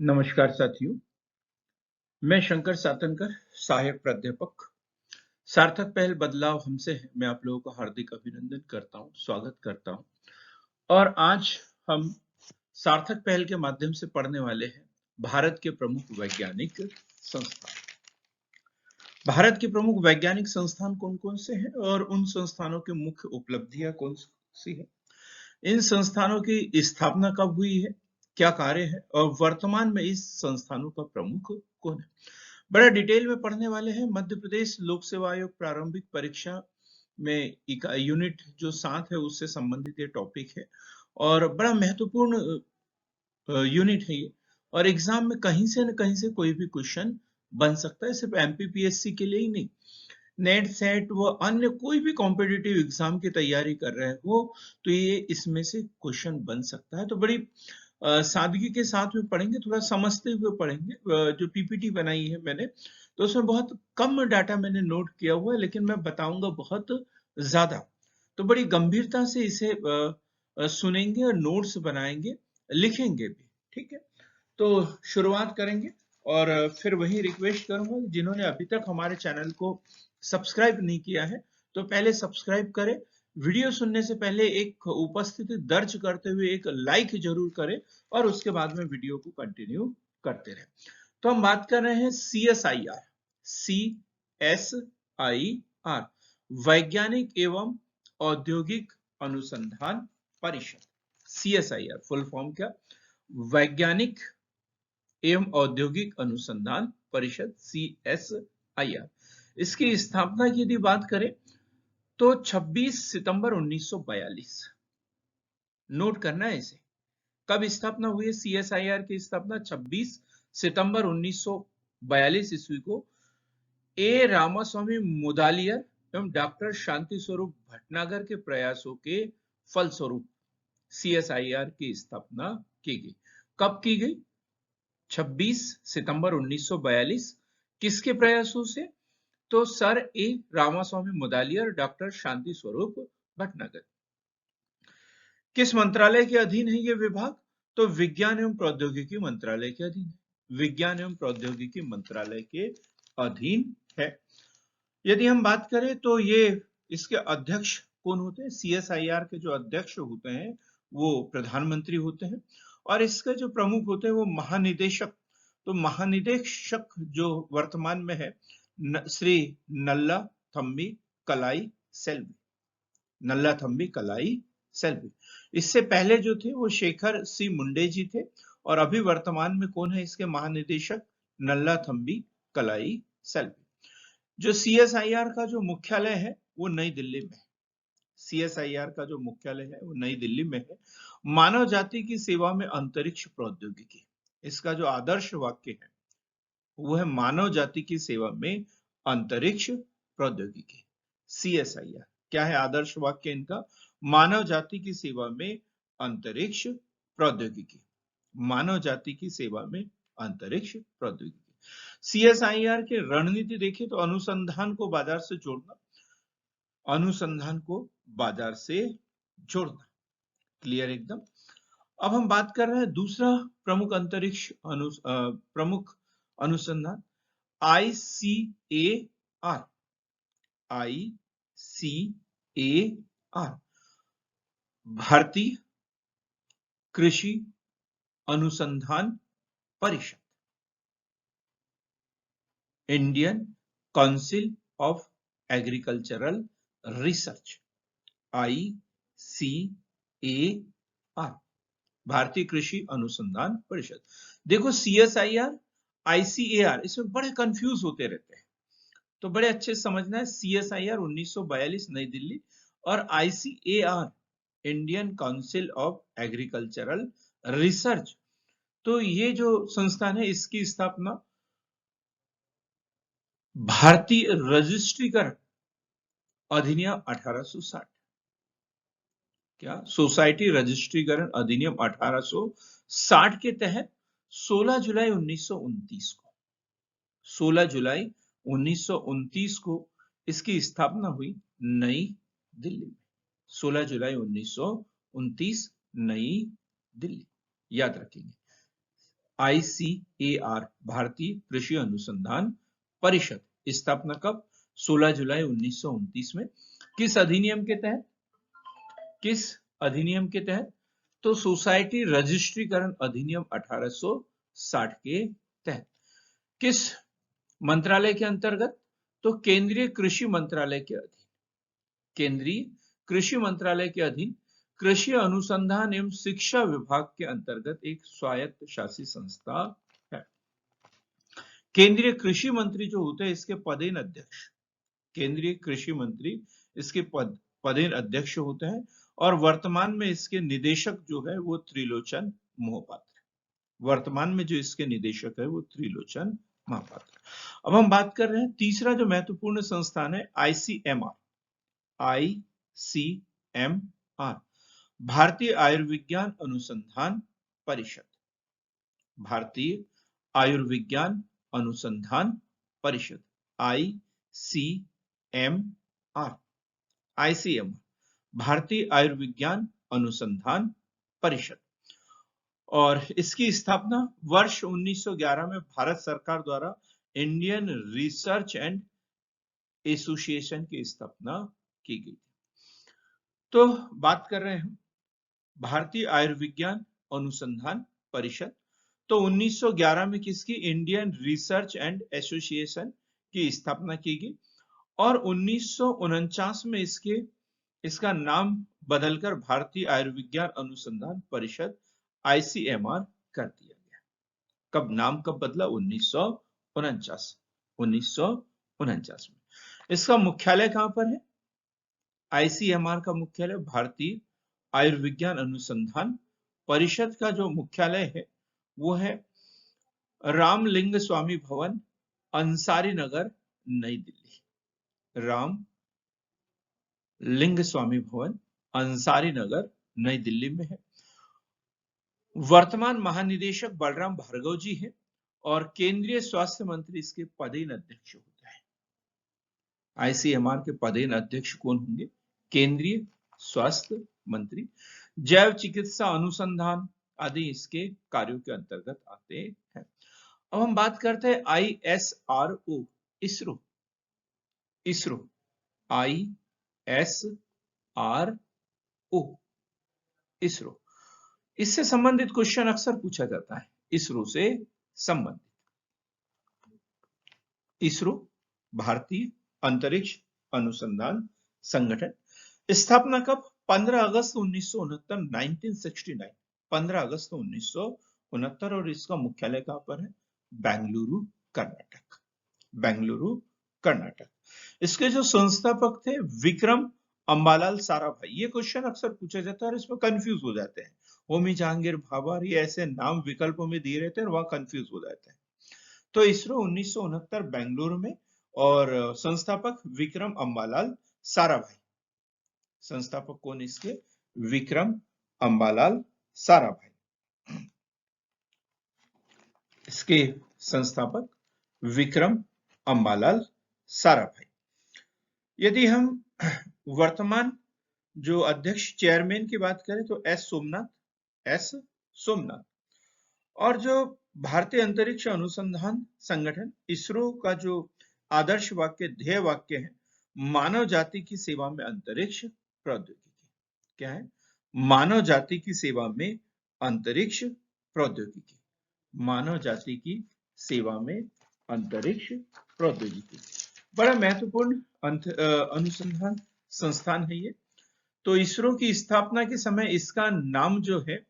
नमस्कार साथियों, मैं शंकर सातनकर, सहायक प्राध्यापक। सार्थक पहल बदलाव हमसे है। मैं आप लोगों का हार्दिक अभिनंदन करता हूं, स्वागत करता हूं। और आज हम सार्थक पहल के माध्यम से पढ़ने वाले हैं भारत के प्रमुख वैज्ञानिक संस्थान। भारत के प्रमुख वैज्ञानिक संस्थान कौन कौन से हैं और उन संस्थानों की मुख्य उपलब्धियां कौन सी है, इन संस्थानों की स्थापना कब हुई है, क्या कार्य है और वर्तमान में इस संस्थानों का प्रमुख कौन है। बड़ा डिटेल में पढ़ने वाले हैं। मध्य प्रदेश लोक सेवा आयोग प्रारंभिक परीक्षा में यूनिट जो 7 है उससे संबंधित ये टॉपिक है और बड़ा महत्वपूर्ण यूनिट है ये। और एग्जाम में कहीं से न कहीं से कोई भी क्वेश्चन बन सकता है, सिर्फ एमपीपीएससी के लिए ही नहीं। नेट सेट व अन्य कोई भी कॉम्पिटिटिव एग्जाम की तैयारी कर रहे हो तो ये इसमें से क्वेश्चन बन सकता है। तो बड़ी सादगी के साथ में पढ़ेंगे, थोड़ा समझते हुए पढ़ेंगे। जो पीपीटी बनाई है मैंने, तो उसमें बहुत कम डाटा मैंने नोट किया हुआ है, लेकिन मैं बताऊंगा बहुत ज्यादा। तो बड़ी गंभीरता से इसे सुनेंगे और नोट्स बनाएंगे, लिखेंगे भी। ठीक है, तो शुरुआत करेंगे। और फिर वही रिक्वेस्ट करूंगा जिन्होंने अभी तक हमारे चैनल को सब्सक्राइब नहीं किया है तो पहले सब्सक्राइब करें। वीडियो सुनने से पहले एक उपस्थिति दर्ज करते हुए एक लाइक जरूर करें और उसके बाद में वीडियो को कंटिन्यू करते रहें। तो हम बात कर रहे हैं CSIR, CSIR वैज्ञानिक एवं औद्योगिक अनुसंधान परिषद। CSIR फुल फॉर्म क्या? वैज्ञानिक एवं औद्योगिक अनुसंधान परिषद, CSIR। इसकी स्थापना की यदि बात करें तो 26 सितंबर 1942। नोट करना है इसे, कब स्थापना हुई है CSIR की स्थापना? 26 सितंबर 1942 ईस्वी को ए रामास्वामी मुदालियर एवं डॉक्टर शांति स्वरूप भटनागर के प्रयासों के फलस्वरूप CSIR की स्थापना की गई। कब की गई? 26 सितंबर 1942। किसके प्रयासों से? तो सर ए रामास्वामी मुदालियर, डॉक्टर शांति स्वरूप भटनागर। किस मंत्रालय के अधीन है ये विभाग? तो विज्ञान एवं प्रौद्योगिकी मंत्रालय के अधीन है। विज्ञान एवं प्रौद्योगिकी मंत्रालय के अधीन है। यदि हम बात करें तो ये इसके अध्यक्ष कौन होते हैं? CSIR के जो अध्यक्ष होते हैं वो प्रधानमंत्री होते हैं और इसके जो प्रमुख होते हैं वो महानिदेशक। तो महानिदेशक जो वर्तमान में है श्री नल्ला थम्बी कलाई सेल्वी, नल्ला थम्बी कलाई सेल्वी। इससे पहले जो थे वो शेखर सी मुंडे जी थे और अभी वर्तमान में कौन है इसके महानिदेशक? नल्ला थम्बी कलाई सेल्वी। जो CSIR का जो मुख्यालय है वो नई दिल्ली में है। CSIR का जो मुख्यालय है वो नई दिल्ली में है। मानव जाति की सेवा में अंतरिक्ष प्रौद्योगिकी, इसका जो आदर्श वाक्य है वो है मानव जाति की सेवा में अंतरिक्ष प्रौद्योगिकी। CSIR क्या है आदर्श वाक्य इनका? मानव जाति की सेवा में अंतरिक्ष प्रौद्योगिकी। मानव जाति की सेवा में अंतरिक्ष प्रौद्योगिकी। CSIR के रणनीति देखिए तो अनुसंधान को बाजार से जोड़ना, अनुसंधान को बाजार से जोड़ना। क्लियर एकदम। अब हम बात कर रहे हैं दूसरा प्रमुख अंतरिक्ष प्रमुख अनुसंधान ICAR। ICAR भारतीय कृषि अनुसंधान परिषद, Indian council of agricultural research, ICAR भारतीय कृषि अनुसंधान परिषद। देखो CSIR ICAR इसमें बड़े कंफ्यूज होते रहते हैं, तो बड़े अच्छे समझना है। CSIR 1942 नई दिल्ली और ICAR Indian council of agricultural research. तो ये जो संस्थान है इसकी स्थापना भारतीय रजिस्ट्रीकरण अधिनियम 1860, क्या सोसाइटी रजिस्ट्रीकरण अधिनियम 1860 के तहत 16 जुलाई 1929 को 16 जुलाई 1929 को इसकी स्थापना हुई नई दिल्ली में। 16 जुलाई 1929 नई दिल्ली, याद रखेंगे। ICAR भारतीय कृषि अनुसंधान परिषद स्थापना कब? 16 जुलाई 1929 में। किस अधिनियम के तहत? किस अधिनियम के तहत? तो सोसाइटी रजिस्ट्रीकरण अधिनियम 1860 के तहत। किस मंत्रालय के अंतर्गत? तो केंद्रीय कृषि मंत्रालय के अधीन। केंद्रीय कृषि मंत्रालय के अधीन कृषि अनुसंधान एवं शिक्षा विभाग के अंतर्गत एक स्वायत्त शासी संस्था है। केंद्रीय कृषि मंत्री जो होते हैं इसके पदेन अध्यक्ष, केंद्रीय कृषि मंत्री इसके पदेन अध्यक्ष होते हैं और वर्तमान में इसके निदेशक जो है वो त्रिलोचन मोहपात्र। वर्तमान में जो इसके निदेशक है वो त्रिलोचन मोहपात्र। अब हम बात कर रहे हैं तीसरा जो महत्वपूर्ण संस्थान है ICMR। ICMR भारतीय आयुर्विज्ञान अनुसंधान परिषद। भारतीय आयुर्विज्ञान अनुसंधान परिषद ICMR। ICMR भारतीय आयुर्विज्ञान अनुसंधान परिषद। और इसकी स्थापना वर्ष 1911 में भारत सरकार द्वारा इंडियन रिसर्च एंड एसोसिएशन की स्थापना की गई। तो बात कर रहे हैं भारतीय आयुर्विज्ञान अनुसंधान परिषद। तो 1911 में किसकी? इंडियन रिसर्च एंड एसोसिएशन की स्थापना की गई और 1949 में इसका नाम बदलकर भारतीय आयुर्विज्ञान अनुसंधान परिषद ICMR कर दिया गया। कब नाम कब बदला? 1949 में। इसका मुख्यालय कहां पर है? ICMR का मुख्यालय भारतीय आयुर्विज्ञान अनुसंधान परिषद का जो मुख्यालय है वो है रामलिंग स्वामी भवन, अंसारी नगर, नई दिल्ली। राम लिंग स्वामी भवन, अंसारी नगर, नई दिल्ली में है। वर्तमान महानिदेशक बलराम भार्गव जी हैं और केंद्रीय स्वास्थ्य मंत्री इसके पदेन अध्यक्ष होते हैं। ICMR के पदेन अध्यक्ष कौन होंगे? केंद्रीय स्वास्थ्य मंत्री। जैव चिकित्सा अनुसंधान आदि इसके कार्यों के अंतर्गत आते हैं। अब हम बात करते हैं ISRO, इसरो। इसरो ISRO, इसरो। इससे संबंधित क्वेश्चन अक्सर पूछा जाता है, इसरो से संबंधित। इसरो भारतीय अंतरिक्ष अनुसंधान संगठन। स्थापना कब? 15 अगस्त 1969, 1969, 15 अगस्त 1969। और इसका मुख्यालय कहां पर है? बेंगलुरु, कर्नाटक। बेंगलुरु, कर्नाटक। इसके जो संस्थापक थे विक्रम अंबालाल साराभाई। ये क्वेश्चन अक्सर पूछा जाता है और इसमें कंफ्यूज हो जाते हैं। होमी जहांगीर भाभा, ये ऐसे नाम विकल्पों में दिए रहते हैं और वहां कंफ्यूज हो जाते हैं। तो इसरो 1969 बेंगलुरु में और संस्थापक विक्रम अंबालाल साराभाई। संस्थापक कौन इसके? विक्रम अंबालाल साराभाई। इसके संस्थापक विक्रम अंबालाल साराभाई। यदि हम वर्तमान जो अध्यक्ष चेयरमैन की बात करें तो एस सोमनाथ। और जो भारतीय अंतरिक्ष अनुसंधान संगठन इसरो का जो आदर्श वाक्य, ध्येय वाक्य है, मानव जाति की सेवा में अंतरिक्ष प्रौद्योगिकी। क्या है? मानव जाति की सेवा में अंतरिक्ष प्रौद्योगिकी। मानव जाति की सेवा में अंतरिक्ष प्रौद्योगिकी। बड़ा महत्वपूर्ण अनुसंधान संस्थान है ये। तो इसरो की स्थापना के समय इसका नाम जो है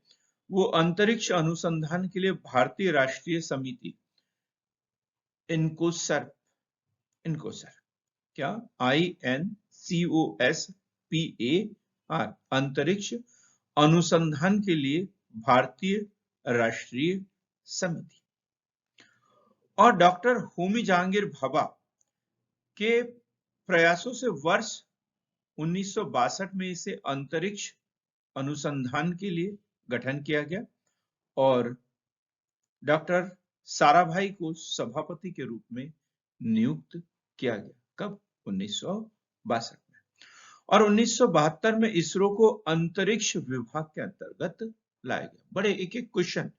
वो अंतरिक्ष अनुसंधान के लिए भारतीय राष्ट्रीय समिति इनकोसर, क्या? INCOSPAR, अंतरिक्ष अनुसंधान के लिए भारतीय राष्ट्रीय समिति। और डॉक्टर होमी जहांगीर भाभा के प्रयासों से वर्ष 1962 में इसे अंतरिक्ष अनुसंधान के लिए गठन किया गया और डॉक्टर साराभाई को सभापति के रूप में नियुक्त किया गया। कब? 1962 में। और 1972 में इसरो को अंतरिक्ष विभाग के अंतर्गत लाया गया। बड़े एक एक क्वेश्चन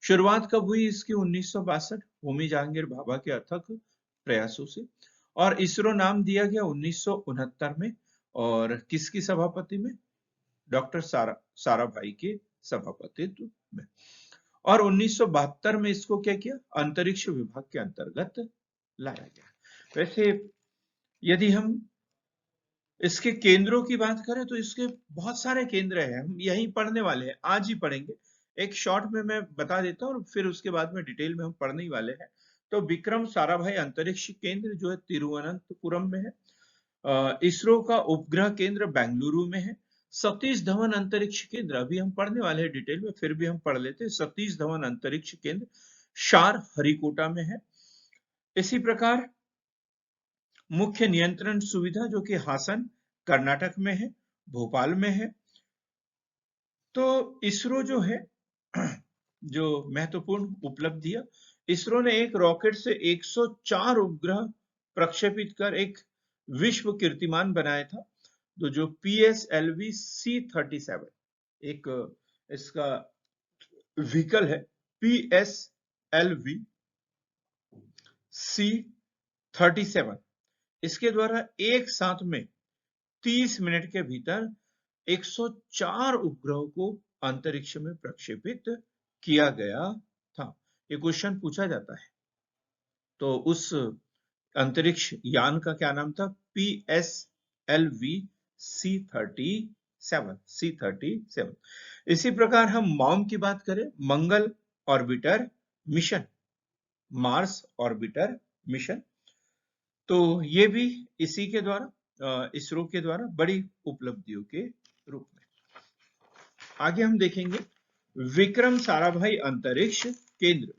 शुरुआत कब हुई इसकी? 1962 होमी जहांगीर भाभा के अथक प्रयासों से। और इसरो नाम दिया गया 1969 में, और किसकी सभापति में? डॉक्टर साराभाई के सभापतित्व में। और 1972 में इसको क्या किया? अंतरिक्ष विभाग के अंतर्गत लाया गया। वैसे यदि हम इसके केंद्रों की बात करें तो इसके बहुत सारे केंद्र हैं, हम यही पढ़ने वाले हैं, आज ही पढ़ेंगे। एक शॉर्ट में मैं बता देता हूँ और फिर उसके बाद में डिटेल में हम पढ़ने ही वाले हैं। तो विक्रम साराभाई अंतरिक्ष केंद्र जो है तिरुवनंतपुरम में है। इसरो का उपग्रह केंद्र बेंगलुरु में है। सतीश धवन अंतरिक्ष केंद्र अभी हम पढ़ने वाले हैं डिटेल में, फिर भी हम पढ़ लेते हैं। सतीश धवन अंतरिक्ष केंद्र शार हरिकोटा में है। इसी प्रकार मुख्य नियंत्रण सुविधा जो कि हासन कर्नाटक में है, भोपाल में है। तो इसरो जो है जो महत्वपूर्ण उपलब्धियां, इसरो ने एक रॉकेट से 104 उपग्रह प्रक्षेपित कर एक विश्व कीर्तिमान बनाया था। तो जो PSLV C-37 एक इसका व्हीकल है, PSLV C-37, इसके द्वारा एक साथ में 30 मिनट के भीतर 104 उपग्रहों को अंतरिक्ष में प्रक्षेपित किया गया था। ये क्वेश्चन पूछा जाता है। तो उस अंतरिक्ष यान का क्या नाम था? PSLV C-37। इसी प्रकार हम मॉम की बात करें, Mangal orbiter mission, Mars orbiter mission, तो ये भी इसी के द्वारा, इसरो के द्वारा बड़ी उपलब्धियों के रूप में। आगे हम देखेंगे विक्रम साराभाई अंतरिक्ष केंद्र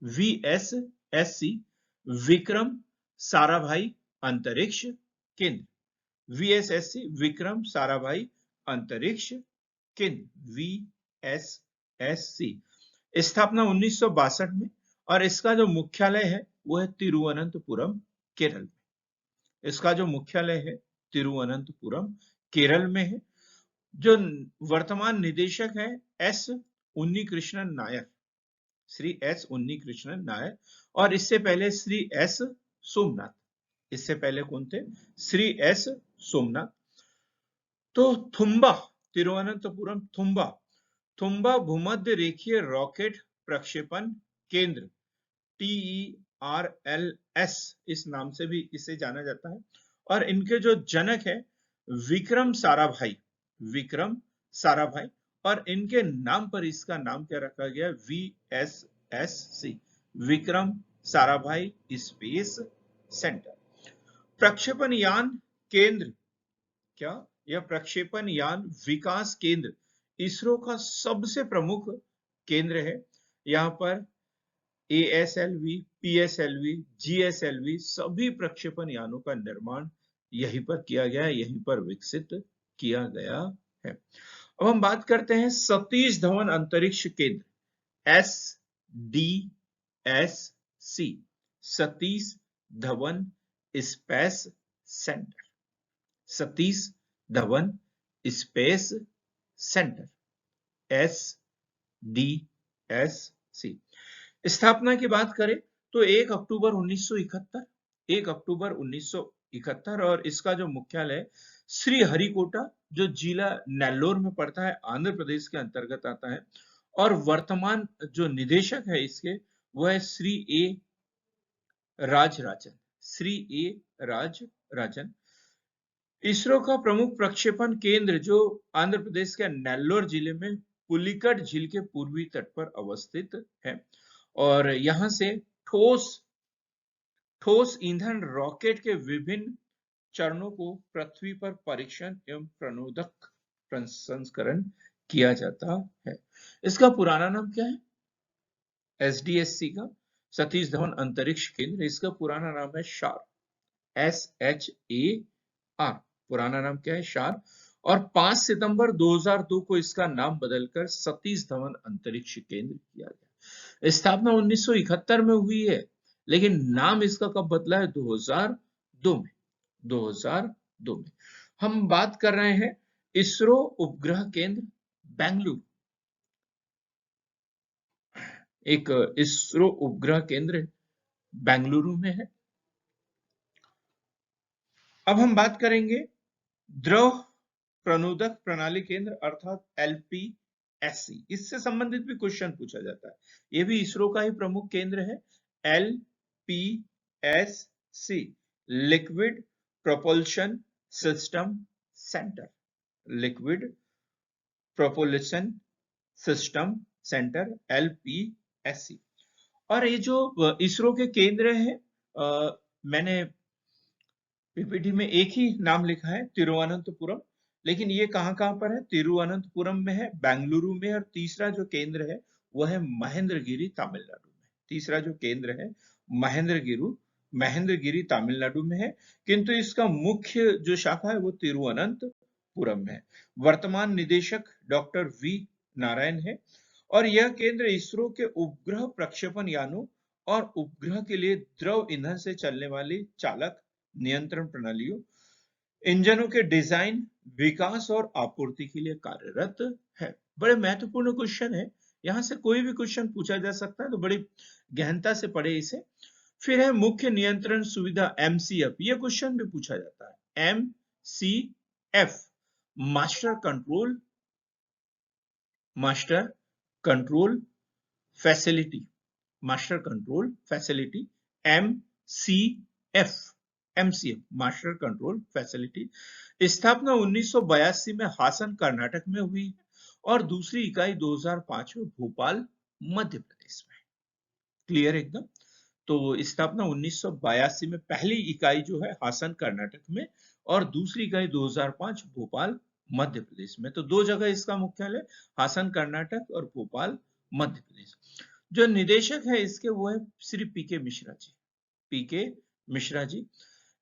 VSSC, विक्रम साराभाई अंतरिक्ष केंद्र, VSSC विक्रम साराभाई अंतरिक्ष केंद्र, VSSC, स्थापना 1962 में, और इसका जो मुख्यालय है वो है तिरुवनंतपुरम, केरल में। इसका जो मुख्यालय है तिरुवनंतपुरम, केरल में है। जो वर्तमान निदेशक है S. उन्नीकृष्णन नायर, श्री S. उन्नीकृष्णन नायर, और इससे पहले श्री S. सोमनाथ। इससे पहले कौन थे? श्री S. सोमनाथ। तो थुम्बा, तिरुवनंतपुरम थुम्बा भूमध्य रेखीय रॉकेट प्रक्षेपण केंद्र, TERLS इस नाम से भी इसे जाना जाता है। और इनके जो जनक है विक्रम साराभाई, और इनके नाम पर इसका नाम क्या रखा गया? VSSC, Vikram Sarabhai space centre. प्रक्षेपण यान केंद्र, क्या यह प्रक्षेपण यान विकास केंद्र इसरो का सबसे प्रमुख केंद्र है। यहाँ पर ASLV, PSLV, GSLV सभी प्रक्षेपण यानों का निर्माण यहीं पर किया गया है, यहीं पर विकसित किया गया है। अब हम बात करते हैं सतीश धवन अंतरिक्ष केंद्र SDSC, Satish Dhawan space centre, Satish Dhawan space centre SDSC। स्थापना की बात करें तो 1 अक्टूबर 1971, और इसका जो मुख्यालय श्री हरिकोटा जो जिला नेल्लोर में पड़ता है, आंध्र प्रदेश के अंतर्गत आता है। और वर्तमान जो निदेशक है इसके वह है श्री A. राजराजन। इसरो का प्रमुख प्रक्षेपण केंद्र जो आंध्र प्रदेश के नेल्लोर जिले में पुलिकट झील के पूर्वी तट पर अवस्थित है। और यहां से ठोस ईंधन रॉकेट के विभिन्न चरणों को पृथ्वी पर परीक्षण एवं प्रणोदक प्रसंस्करण किया जाता है। इसका पुराना नाम क्या है? SDSC का, सतीश धवन अंतरिक्ष केंद्र, इसका पुराना नाम है शार, SHAR, पुराना नाम क्या है? शार। और 5 सितंबर 2002 को इसका नाम बदलकर सतीश धवन अंतरिक्ष केंद्र किया गया। स्थापना 1971 में हुई है, लेकिन नाम इसका कब बदला है? 2002 में। हम बात कर रहे हैं इसरो उपग्रह केंद्र बेंगलुरु, एक इसरो उपग्रह केंद्र बेंगलुरु में है। अब हम बात करेंगे द्रव प्रणोदक प्रणाली केंद्र अर्थात LPSC। इससे संबंधित भी क्वेश्चन पूछा जाता है। यह भी इसरो का ही प्रमुख केंद्र है। LPSC liquid propulsion system centre, liquid propulsion system centre LPSC। और ये जो इसरो के केंद्र है, मैंने पीपीटी में एक ही नाम लिखा है तिरुवनंतपुरम, लेकिन ये कहां पर है? तिरुवनंतपुरम में है, बेंगलुरु में। और तीसरा जो केंद्र है वह है महेंद्रगिरी तमिलनाडु में। तीसरा जो केंद्र है महेंद्रगिरी तमिलनाडु में है, किंतु इसका मुख्य जो शाखा है वो तिरुवनंतपुरम में है। वर्तमान निदेशक डॉक्टर वी नारायण है। और यह केंद्र इसरो के उपग्रह प्रक्षेपण यानों और उपग्रह के लिए द्रव ईंधन से चलने वाली चालक नियंत्रण प्रणालियों, इंजनों के डिजाइन, विकास और आपूर्ति के लिए कार्यरत है। बड़े महत्वपूर्ण क्वेश्चन है, यहां से कोई भी क्वेश्चन पूछा जा सकता है, तो बड़ी गहनता से पढ़े इसे। फिर है मुख्य नियंत्रण सुविधा MCF, ये क्वेश्चन भी पूछा जाता है। MCF master control facility, master control facility MCF master control facility. स्थापना 1982 में हासन कर्नाटक में हुई और दूसरी इकाई 2005 में भोपाल मध्य प्रदेश में। क्लियर एकदम? तो स्थापना 1982 में पहली इकाई जो है हासन कर्नाटक में और दूसरी इकाई 2005 भोपाल मध्य प्रदेश में। तो दो जगह इसका मुख्यालय, हासन कर्नाटक और भोपाल मध्य प्रदेश। जो निदेशक है इसके वो है श्री पीके मिश्रा जी।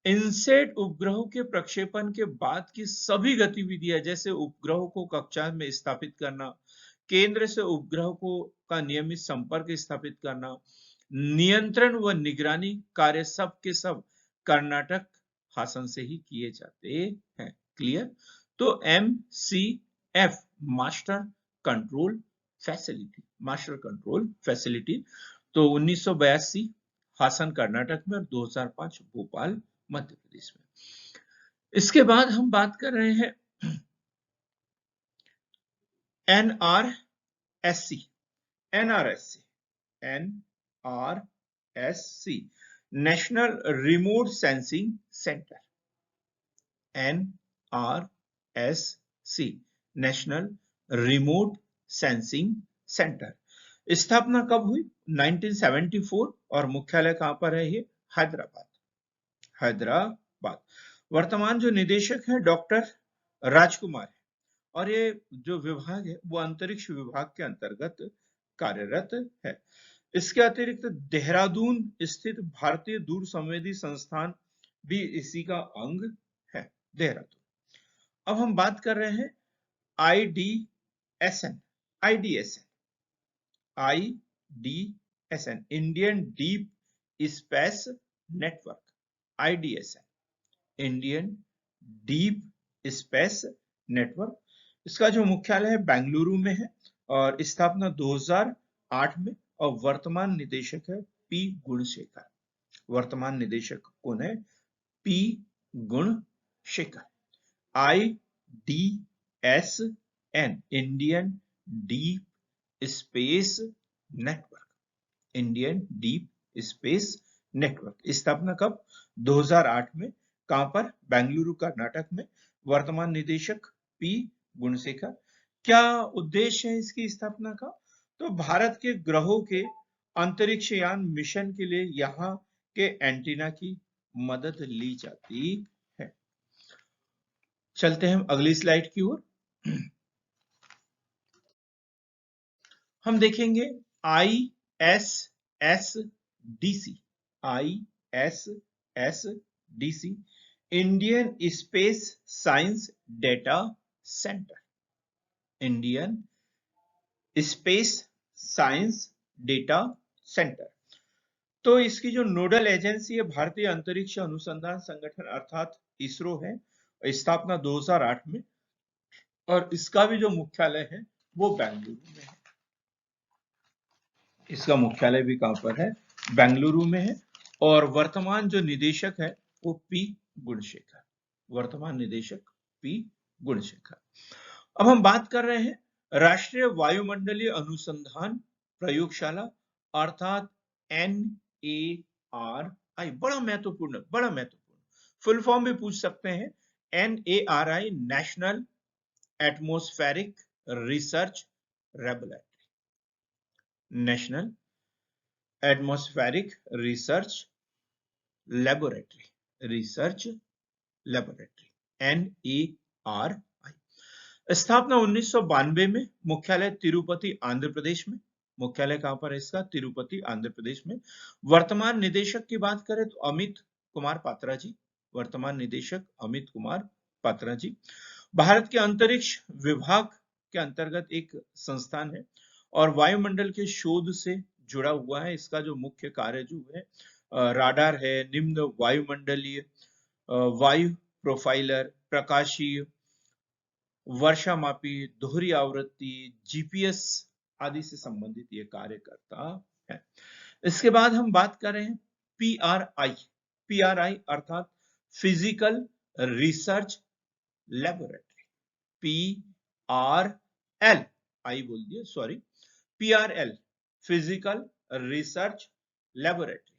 इनसेट उपग्रहों के प्रक्षेपण के बाद की सभी गतिविधियां, जैसे उपग्रहों को कक्षा में स्थापित करना, केंद्र से उपग्रहों को का नियमित संपर्क स्थापित करना, नियंत्रण व निगरानी कार्य सब के सब कर्नाटक हासन से ही किए जाते हैं। क्लियर? तो MCF मास्टर कंट्रोल फैसिलिटी तो 1982 हासन कर्नाटक में और 2005 भोपाल मध्य प्रदेश में। इसके बाद हम बात कर रहे हैं NRSC national remote sensing centre. NRSC national remote sensing centre. स्थापना कब हुई? 1974 और मुख्यालय कहां पर है? ये हैदराबाद। वर्तमान जो निदेशक है डॉक्टर राजकुमार है और ये जो विभाग है वो अंतरिक्ष विभाग के अंतर्गत कार्यरत है। इसके अतिरिक्त देहरादून स्थित भारतीय दूर संवेदी संस्थान भी इसी का अंग है, देहरादून। अब हम बात कर रहे हैं IDSN Indian deep space network. Indian deep space network. इसका जो मुख्यालय है बेंगलुरु में है और स्थापना 2008 में और वर्तमान निदेशक है P गुणशेखर। वर्तमान निदेशक कौन है? P Gunasekhar. IDSN Indian deep space network. Indian deep space network. स्थापना कब? 2008 में। कहां पर? बेंगलुरु कर्नाटक में। वर्तमान निदेशक P गुणशेखर। क्या उद्देश्य है इसकी स्थापना का? तो भारत के ग्रहों के अंतरिक्ष यान मिशन के लिए यहाँ के एंटीना की मदद ली जाती है। चलते हैं अगली स्लाइड की ओर। हम देखेंगे ISSDC Indian space science data centre. Indian space science data centre. तो इसकी जो नोडल एजेंसी है भारतीय अंतरिक्ष अनुसंधान संगठन अर्थात इसरो है। स्थापना 2008 में और इसका भी जो मुख्यालय है वो बेंगलुरु में है। इसका मुख्यालय भी कहां पर है? बेंगलुरु में है। और वर्तमान जो निदेशक है वो पी गुणशेखर, वर्तमान निदेशक पी गुणशेखर। अब हम बात कर रहे हैं राष्ट्रीय वायुमंडलीय अनुसंधान प्रयोगशाला अर्थात NARI। बड़ा महत्वपूर्ण, बड़ा महत्वपूर्ण। फुल फॉर्म भी पूछ सकते हैं, NARI, national atmospheric research laboratory, national atmospheric research laboratory, research laboratory, NARI। स्थापना 1992 में, मुख्यालय तिरुपति आंध्र प्रदेश में। मुख्यालय कहां पर है इसका? तिरुपति आंध्र प्रदेश में। वर्तमान निदेशक की बात करें तो अमित कुमार पात्रा जी, वर्तमान निदेशक अमित कुमार पात्रा जी। भारत के अंतरिक्ष विभाग के अंतर्गत एक संस्थान है और वायुमंडल के शोध से जुड़ा हुआ है। इसका जो मुख्य कार्य जो है राडार है, निम्न वायुमंडलीय वायु प्रोफाइलर, प्रकाशीय वर्षामापी, दोहरी आवृत्ति, जीपीएस आदि से संबंधित ये कार्य करता है। इसके बाद हम बात कर रहे हैं PRI अर्थात फिजिकल रिसर्च लेबोरेटरी, PRL, आई बोल दिया, sorry, PRL, physical research laboratory,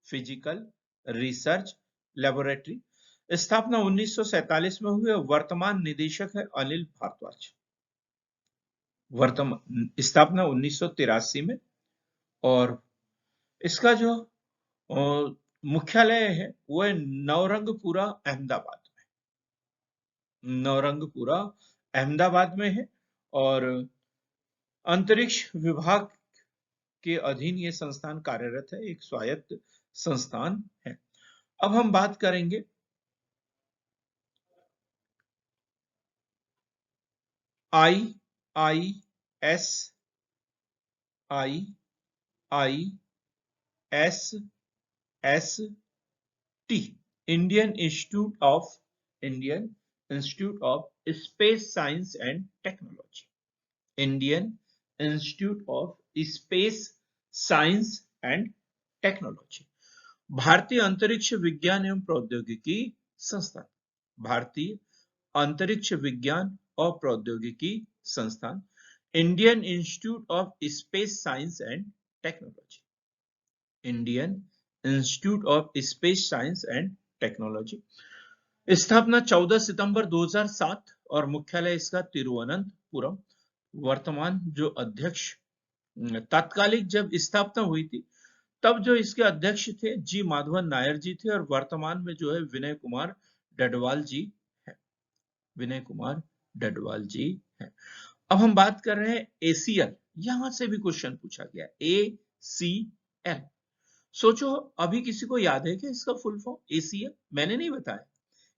physical research laboratory. स्थापना 1947 में हुई। वर्तमान निदेशक है अनिल भारद्वाज, वर्तमान स्थापना 1983 में। और इसका जो मुख्यालय है वो है नवरंगपुरा अहमदाबाद में, नवरंगपुरा अहमदाबाद में है। और अंतरिक्ष विभाग के अधीन ये संस्थान कार्यरत है, एक स्वायत्त संस्थान है। अब हम बात करेंगे IIST, Indian institute of space science and technology, Indian institute of space science and technology. भारतीय अंतरिक्ष विज्ञान एवं प्रौद्योगिकी संस्थान, भारतीय अंतरिक्ष विज्ञान और प्रौद्योगिकी संस्थान, Indian institute of space science and technology, Indian institute of space science and technology. स्थापना 14 सितंबर 2007 और मुख्यालय इसका तिरुवनंतपुरम। वर्तमान जो अध्यक्ष, तात्कालिक जब स्थापना हुई थी तब जो इसके अध्यक्ष थे जी माधवन नायर जी थे, और वर्तमान में जो है विनय कुमार डडवाल जी है, विनय कुमार डडवाल जी है। अब हम बात कर रहे हैं ACL, यहां से भी क्वेश्चन पूछा गया, ACL। सोचो, अभी किसी को याद है क्या इसका फुल फॉर्म? ACL मैंने नहीं बताया,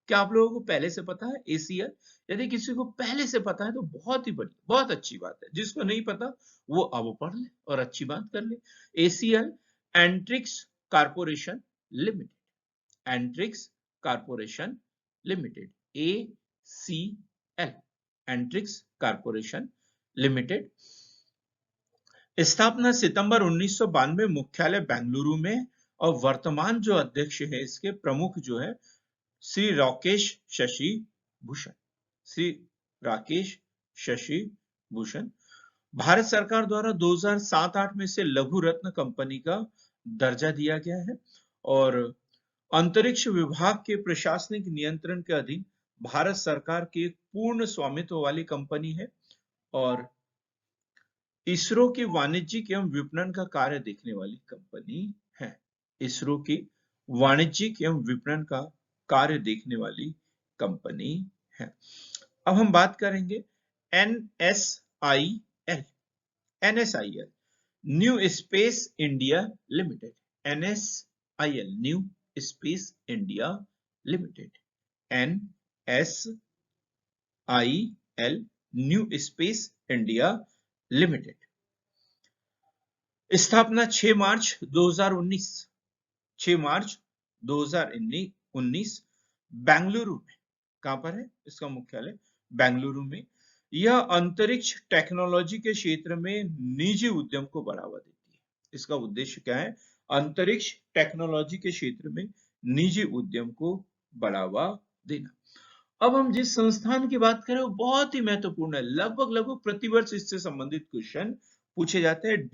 क्या आप लोगों को पहले से पता है ACL? यदि किसी को पहले से पता है तो बहुत ही बढ़िया, बहुत अच्छी बात है। जिसको नहीं पता वो अब पढ़ ले और अच्छी बात कर ले। ACL Antrix corporation limited, Antrix corporation limited, ACL, Antrix corporation limited. स्थापना सितंबर 1992, मुख्यालय बेंगलुरु में। और वर्तमान जो अध्यक्ष है इसके प्रमुख जो है श्री राकेश शशि भूषण, श्री राकेश शशि भूषण। भारत सरकार द्वारा 2007-8 में से लघु रत्न कंपनी का दर्जा दिया गया है और अंतरिक्ष विभाग के प्रशासनिक नियंत्रण के अधीन भारत सरकार की एक पूर्ण स्वामित्व वाली कंपनी है और इसरो की वाणिज्यिक एवं विपणन का कार्य देखने वाली कंपनी है। इसरो की वाणिज्यिक एवं विपणन का कार्य देखने वाली कंपनी है। अब हम बात करेंगे NSIL, NSIL, new space India limited, NSIL, new space India limited, NSIL, new space India limited. स्थापना 6 मार्च 2019, 6 मार्च 2019, बेंगलुरु में। कहां पर है इसका मुख्यालय? बेंगलुरु में। यह अंतरिक्ष टेक्नोलॉजी के क्षेत्र में निजी उद्यम को बढ़ावा देती इसका उद्देश्य क्या है? अंतरिक्ष टेक्नोलॉजी के क्षेत्र में निजी उद्यम को बढ़ावा देना। अब हम जिस संस्थान की बात करें वो बहुत ही महत्वपूर्ण है, लगभग प्रतिवर्ष इससे संबंधित क्वेश्चन पूछे जाते हैं।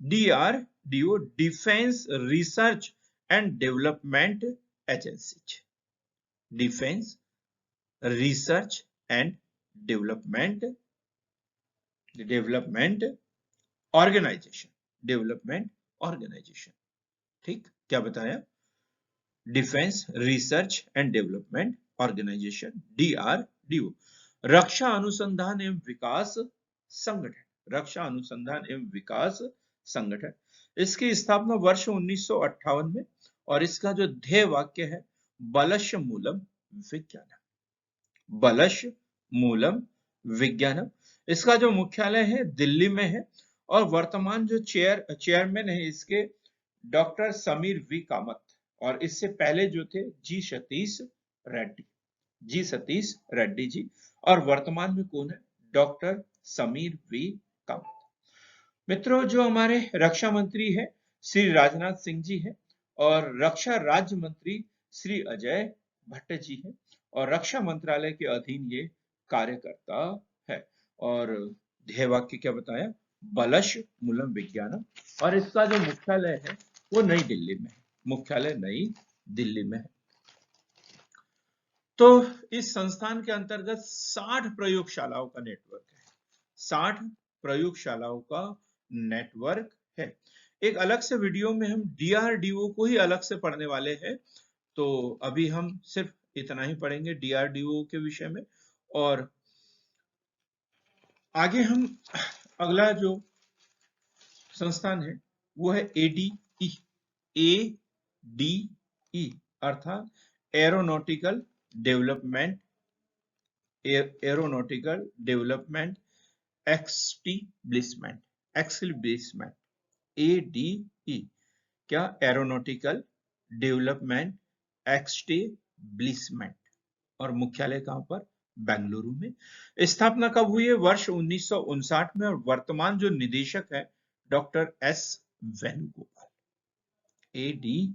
DRDO, defence research and development agency, defence research and development organisation, ठीक, क्या बताया? Defence research and development organisation, DRDO. रक्षा अनुसंधान एवं विकास संगठन, रक्षा अनुसंधान एवं विकास संगठन, इसकी स्थापना वर्ष 1958 में, और इसका जो ध्येय वाक्य है, बलश मूलम विज्ञानम, बलश मूलम विज्ञानम। इसका जो मुख्यालय है दिल्ली में है, और वर्तमान जो चेयरमैन है इसके डॉक्टर समीर वी कामत, और इससे पहले जो थे जी सतीश रेड्डी जी, और वर्तमान में कौन है? Doctor Sameer V Kamat. मित्रों, जो हमारे रक्षा मंत्री है श्री राजनाथ सिंह जी है, और रक्षा राज्य मंत्री श्री अजय भट्ट जी है, और रक्षा मंत्रालय के अधीन ये कार्य करता है। और ध्येय वाक्य क्या बताया? बलश मूलम विज्ञानम, और इसका जो मुख्यालय है वो नई दिल्ली में है, मुख्यालय नई दिल्ली में है। तो इस संस्थान के अंतर्गत 60 प्रयोगशालाओं का नेटवर्क है, 60 प्रयोगशालाओं का नेटवर्क है। एक अलग से वीडियो में हम डीआरडीओ को ही अलग से पढ़ने वाले हैं, तो अभी हम सिर्फ इतना ही पढ़ेंगे डीआरडीओ के विषय में, और आगे हम अगला जो संस्थान है वो है एडीई अर्थात एरोनॉटिकल डेवलपमेंट एक्सटेब्लिशमेंट, एडीई, क्या? एरोनॉटिकल डेवलपमेंट एक्सटेब्लिशमेंट, और मुख्यालय कहां पर? बेंगलुरु में। स्थापना कब हुई है? वर्ष 1959 में, और वर्तमान जो निदेशक है डॉक्टर एस वेणुगोपाल। एडीई।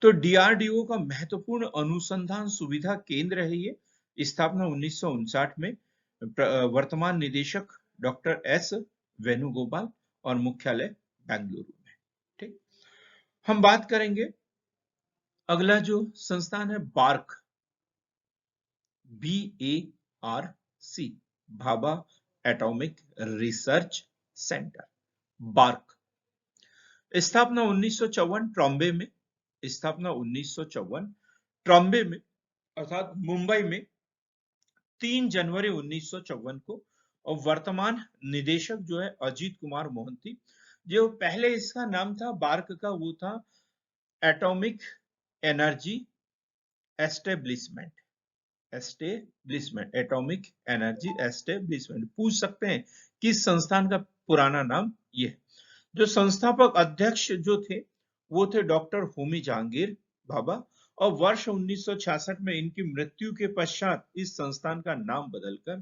तो डीआरडीओ का महत्वपूर्ण अनुसंधान सुविधा केंद्र है ये, स्थापना 1959 में, वर्तमान निदेशक डॉक्टर एस वेणुगोपाल, और मुख्यालय बेंगलुरु में, ठीक। हम बात करेंगे अगला जो संस्थान है bark, BARC, Bhabha atomic research centre, bark. स्थापना 1954 ट्रॉम्बे में, स्थापना 1954 ट्रॉम्बे में अर्थात मुंबई में 3 जनवरी 1954 को, और वर्तमान निदेशक जो है अजीत कुमार मोहंती। जो पहले इसका नाम था बार्क का वो था atomic energy establishment, atomic energy establishment. पूछ सकते हैं कि संस्थान का पुराना नाम ये है। जो संस्थापक अध्यक्ष जो थे वो थे डॉक्टर होमी जहांगीर भाभा, और वर्ष 1966 में इनकी मृत्यु के पश्चात इस संस्थान का नाम बदलकर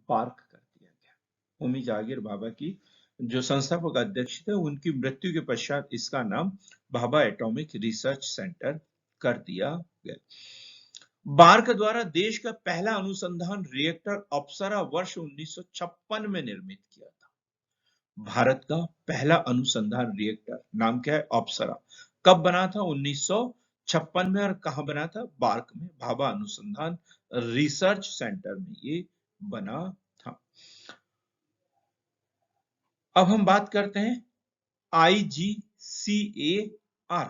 बार्क कर दिया गया। होमी जहांगीर भाभा की जो संस्थापक अध्यक्ष थे उनकी मृत्यु के पश्चात इसका नाम भाभा एटॉमिक रिसर्च सेंटर कर दिया गया। बार्क द्वारा देश का पहला अनुसंधान रिएक्टर अप्सरा वर्ष 1956 में निर्मित किया था। भारत का पहला अनुसंधान रिएक्टर नाम क्या है? अप्सरा। कब बना था? 1956 में, और कहां बना था? बार्क में, भाभा अनुसंधान रिसर्च सेंटर में ये बना था। अब हम बात करते हैं IGCAR,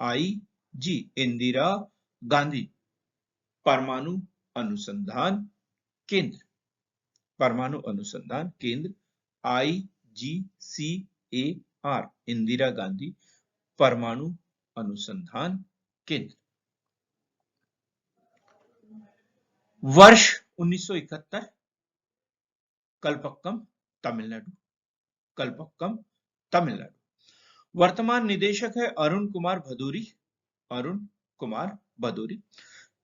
IG इंदिरा गांधी परमाणु अनुसंधान केंद्र, परमाणु अनुसंधान केंद्र, IGCAR इंदिरा गांधी परमाणु अनुसंधान केंद्र। वर्ष 1971, कलपक्कम तमिलनाडु, कलपक्कम तमिलनाडु। वर्तमान निदेशक है अरुण कुमार भदौरी, अरुण कुमार भदौरी।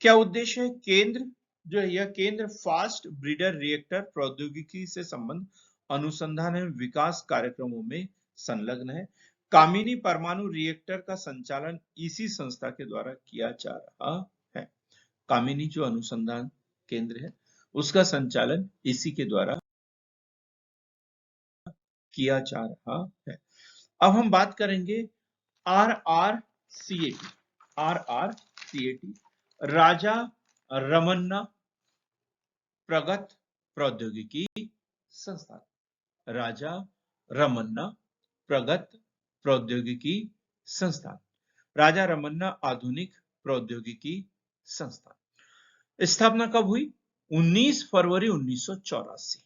क्या उद्देश्य है? केंद्र जो है यह केंद्र फास्ट ब्रीडर रिएक्टर प्रौद्योगिकी से संबंध अनुसंधान एवं विकास कार्यक्रमों में संलग्न है। कामिनी परमाणु रिएक्टर का संचालन इसी संस्था के द्वारा किया जा रहा है। कामिनी जो अनुसंधान केंद्र है उसका संचालन इसी के द्वारा किया जा रहा है। अब हम बात करेंगे RRCAT। RRCAT राजा रमन्ना प्रगत प्रौद्योगिकी संस्थान। राजा रमन्ना प्रगत प्रौद्योगिकी संस्थान। राजा रमन्ना आधुनिक प्रौद्योगिकी संस्थान। स्थापना कब हुई? 19 फरवरी 1984।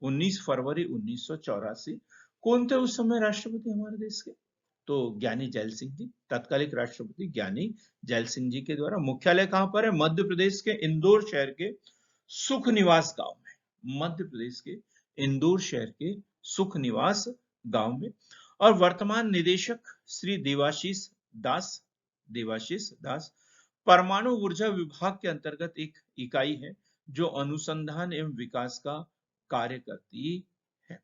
19 फरवरी 1984। कौन थे उस समय राष्ट्रपति हमारे देश के? तो ज्ञानी जैल सिंह जी, तत्कालिक राष्ट्रपति ज्ञानी जैल सिंह जी के द्वारा। मुख्यालय कहां पर है? मध्य प्रदेश के इंदौर शहर के सुख निवास गांव में। मध्य प्रदेश के इंदौर शहर के सुख निवास गांव में। और वर्तमान निदेशक श्री देवाशीष दास परमाणु ऊर्जा विभाग के अंतर्गत एक इकाई है जो अनुसंधान एवं विकास का कार्य करती है।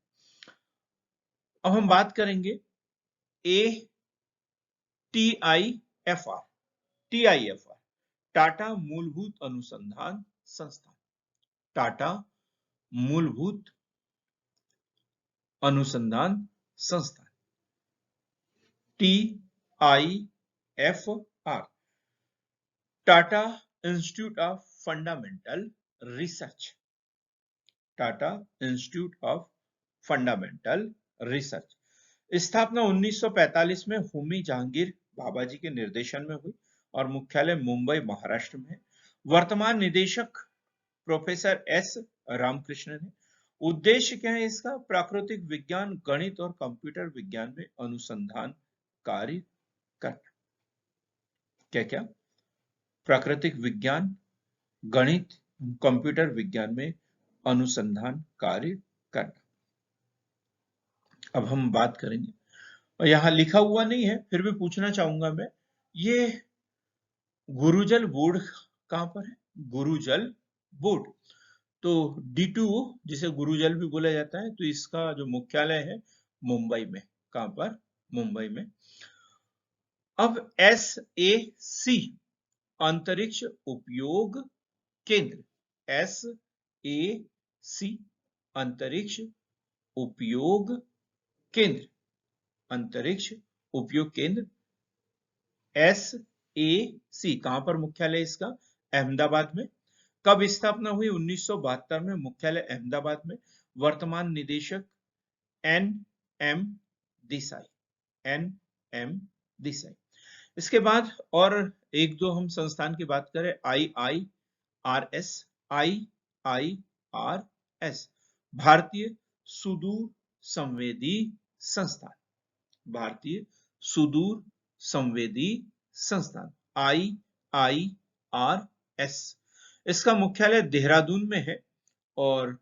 अब हम बात करेंगे TIFR। टाटा मूलभूत अनुसंधान संस्थान। टाटा मूलभूत अनुसंधान संस्थान TIFR। Tata institute of fundamental research. Tata institute of fundamental research. स्थापना 1945 में होमी जहांगीर बाबाजी के निर्देशन में हुई और मुख्यालय मुंबई महाराष्ट्र में है। वर्तमान निदेशक प्रोफेसर S रामकृष्णन है। उद्देश्य क्या है इसका? प्राकृतिक विज्ञान, गणित और कंप्यूटर विज्ञान में अनुसंधान कार्य करना। क्या क्या? प्राकृतिक विज्ञान, गणित, कंप्यूटर विज्ञान में अनुसंधान कार्य करना। अब हम बात करेंगे, और यहां लिखा हुआ नहीं है फिर भी पूछना चाहूंगा मैं, ये गुरुजल बोर्ड कहां पर है? गुरुजल बोर्ड। तो D2O जिसे गुरुजल भी बोला जाता है, तो इसका जो मुख्यालय है मुंबई में। कहां पर? मुंबई में। अब SAC अंतरिक्ष उपयोग केंद्र। SAC अंतरिक्ष उपयोग केंद्र। अंतरिक्ष उपयोग केंद्र SAC कहां पर मुख्यालय इसका? अहमदाबाद में। कब स्थापना हुई? 1972 में। मुख्यालय अहमदाबाद में। वर्तमान निदेशक NM देसाई। NM देसाई। इसके बाद और एक दो हम संस्थान की बात करें, IIRS। IIRS भारतीय सुदूर संवेदी संस्थान। भारतीय सुदूर संवेदी संस्थान IIRS। इसका मुख्यालय देहरादून में है और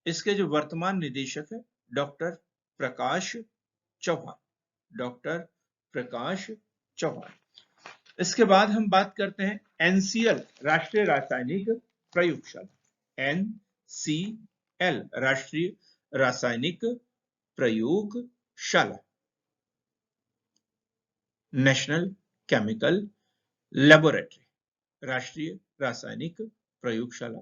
इसके जो वर्तमान निदेशक है डॉक्टर प्रकाश चौहान। डॉक्टर प्रकाश चौहान। इसके बाद हम बात करते हैं NCL राष्ट्रीय रासायनिक प्रयोगशाला। NCL राष्ट्रीय रासायनिक प्रयोगशाला। National chemical laboratory. राष्ट्रीय रासायनिक प्रयोगशाला।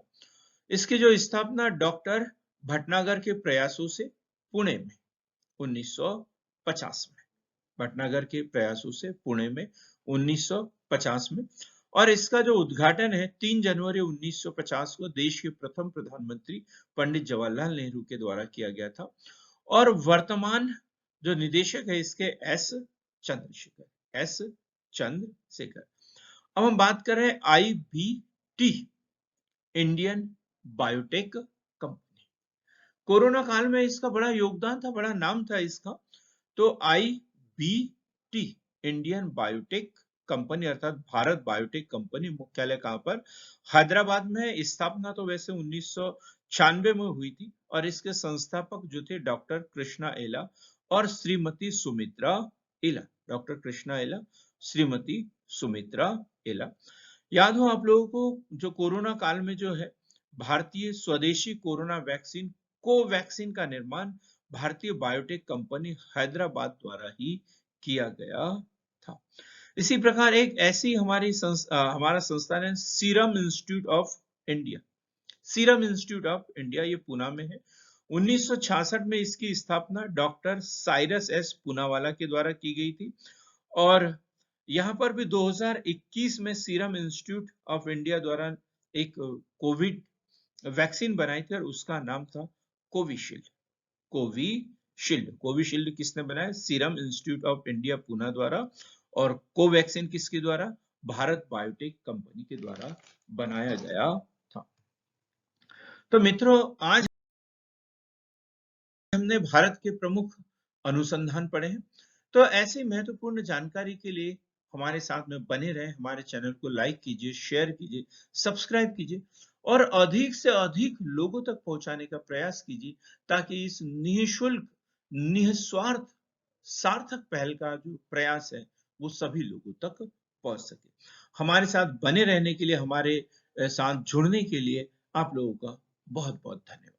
इसकी जो स्थापना डॉक्टर भटनागर के प्रयासों से पुणे में 1950 में। भटनागर के प्रयासों से पुणे में 1950 में। और इसका जो उद्घाटन है 3 जनवरी 1950 को देश के प्रथम प्रधानमंत्री पंडित जवाहरलाल नेहरू के द्वारा किया गया था। और वर्तमान जो निदेशक है इसके S चंद्रशेखर। अब हम बात कर रहे हैं IBT Indian biotech company. Corona काल में इसका बड़ा योगदान था, बड़ा नाम था इसका। तो IBT इंडियन बायोटेक कंपनी अर्थात भारत बायोटेक कंपनी। मुख्यालय कहां पर? हैदराबाद में। स्थापना तो वैसे 1996 में हुई थी और इसके संस्थापक जो थे डॉक्टर कृष्णा एला और श्रीमती सुमित्रा एला। डॉक्टर कृष्णा एला, श्रीमती सुमित्रा एला। याद हो आप लोगों को जो कोरोना काल में जो है भारतीय स्वदेशी कोरोना वैक्सीन कोवैक्सीन का निर्माण भारतीय बायोटेक कंपनी हैदराबाद द्वारा ही किया गया था। इसी प्रकार एक ऐसी हमारा संस्थान है serum institute of India. Serum institute of India ये पुणे में है। 1966 में इसकी स्थापना डॉक्टर साइरस एस पूनावाला के द्वारा की गई थी और यहाँ पर भी 2021 में सीरम इंस्टीट्यूट ऑफ इंडिया द्वारा एक कोविड वैक्सीन बनाई थी और उसका नाम था कोविशील्ड। कोविशील्ड किसने बनाया? Serum institute of India Pune द्वारा। और कोवैक्सीन किसके द्वारा? भारत बायोटेक कंपनी के द्वारा बनाया गया था। तो मित्रों, आज हमने भारत के प्रमुख अनुसंधान पढ़े हैं। तो ऐसी महत्वपूर्ण जानकारी के लिए हमारे साथ में बने रहें। हमारे चैनल को लाइक कीजिए, शेयर कीजिए, सब्सक्राइब कीजिए और अधिक से अधिक लोगों तक पहुंचाने का प्रयास कीजिए ताकि इस निःशुल्क, निस्वार्थ, सार्थक पहल का जो प्रयास है वो सभी लोगों तक पहुंच सके। हमारे साथ बने रहने के लिए, हमारे साथ जुड़ने के लिए आप लोगों का बहुत बहुत धन्यवाद।